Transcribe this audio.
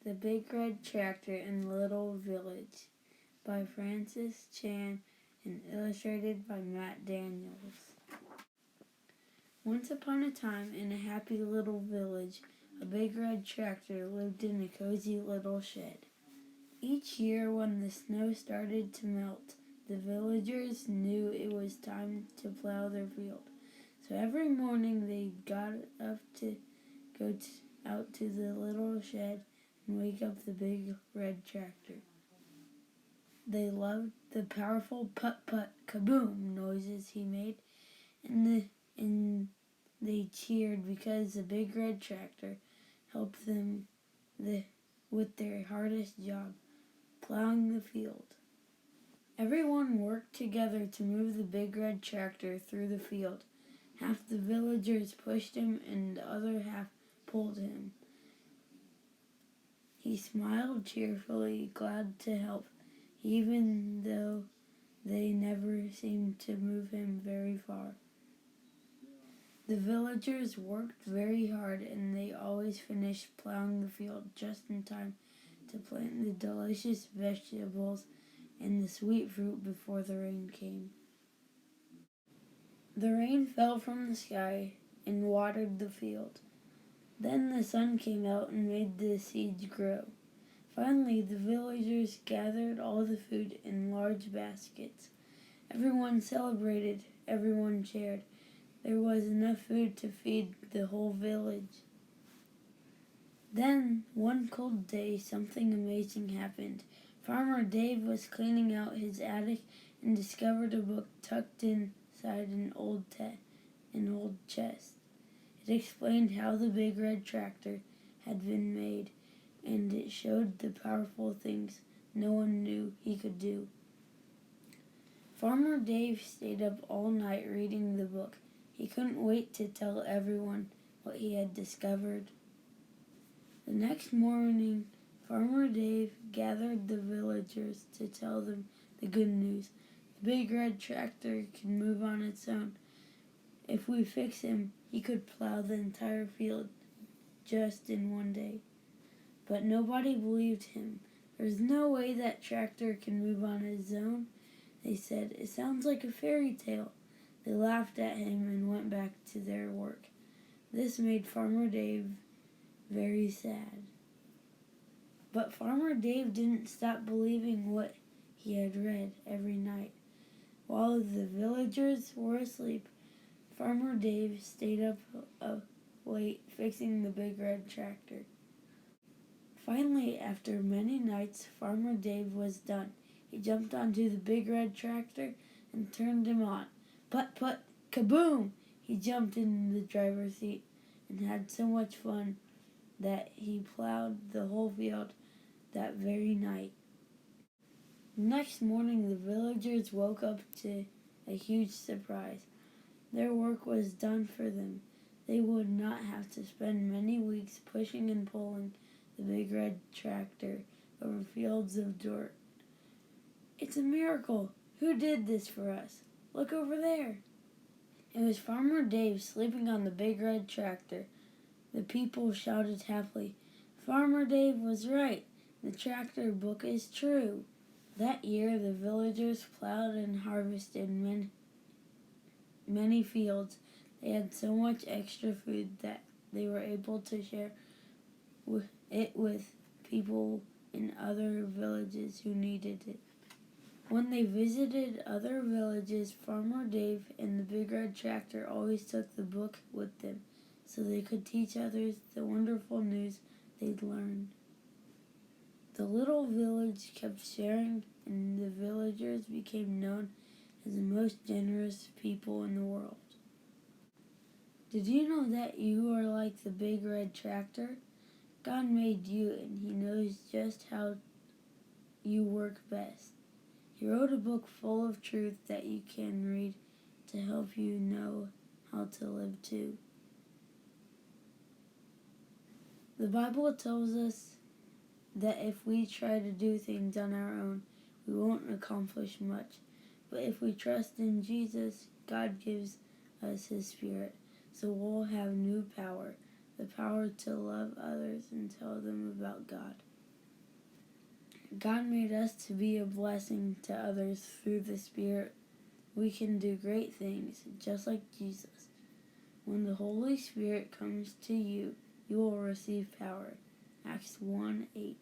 The Big Red Tractor in Little Village by Francis Chan and illustrated by Matt Daniels. Once upon a time, in a happy little village, a big red tractor lived in a cozy little shed. Each year when the snow started to melt, the villagers knew it was time to plow their field. So every morning they got up to go out to the little shed and wake up the big red tractor. They loved the powerful put-put kaboom noises he made, and they cheered because the big red tractor helped them with their hardest job, plowing the field. Everyone worked together to move the big red tractor through the field. Half the villagers pushed him and the other half pulled him. He smiled cheerfully, glad to help, even though they never seemed to move him very far. The villagers worked very hard and they always finished plowing the field just in time to plant the delicious vegetables and the sweet fruit before the rain came. The rain fell from the sky and watered the field. Then the sun came out and made the seeds grow. Finally, the villagers gathered all the food in large baskets. Everyone celebrated, everyone shared. There was enough food to feed the whole village. Then, one cold day, something amazing happened. Farmer Dave was cleaning out his attic and discovered a book tucked inside an old chest. It explained how the big red tractor had been made, and it showed the powerful things no one knew he could do. Farmer Dave stayed up all night reading the book. He couldn't wait to tell everyone what he had discovered. The next morning, Farmer Dave gathered the villagers to tell them the good news. The big red tractor can move on its own. If we fix him, he could plow the entire field just in one day. But nobody believed him. There's no way that tractor can move on his own, they said. It sounds like a fairy tale. They laughed at him and went back to their work. This made Farmer Dave very sad. But Farmer Dave didn't stop believing what he had read every night. While the villagers were asleep, Farmer Dave stayed up late fixing the big red tractor. Finally, after many nights, Farmer Dave was done. He jumped onto the big red tractor and turned him on. Put, kaboom! He jumped in the driver's seat and had so much fun that he plowed the whole field that very night. Next morning, the villagers woke up to a huge surprise. Their work was done for them. They would not have to spend many weeks pushing and pulling the big red tractor over fields of dirt. It's a miracle! Who did this for us? Look over there! It was Farmer Dave sleeping on the big red tractor. The people shouted happily, Farmer Dave was right. The tractor book is true. That year, the villagers plowed and harvested many fields. They had so much extra food that they were able to share it with people in other villages who needed it. When they visited other villages, Farmer Dave and the big red tractor always took the book with them so they could teach others the wonderful news they'd learned. The little village kept sharing, and the villagers became known as the most generous people in the world. Did you know that you are like the big red tractor? God made you, and He knows just how you work best. He wrote a book full of truth that you can read to help you know how to live too. The Bible tells us that if we try to do things on our own, we won't accomplish much. But if we trust in Jesus, God gives us His Spirit, so we'll have new power, the power to love others and tell them about God. God made us to be a blessing to others through the Spirit. We can do great things, just like Jesus. When the Holy Spirit comes to you, you will receive power. Acts 1:8.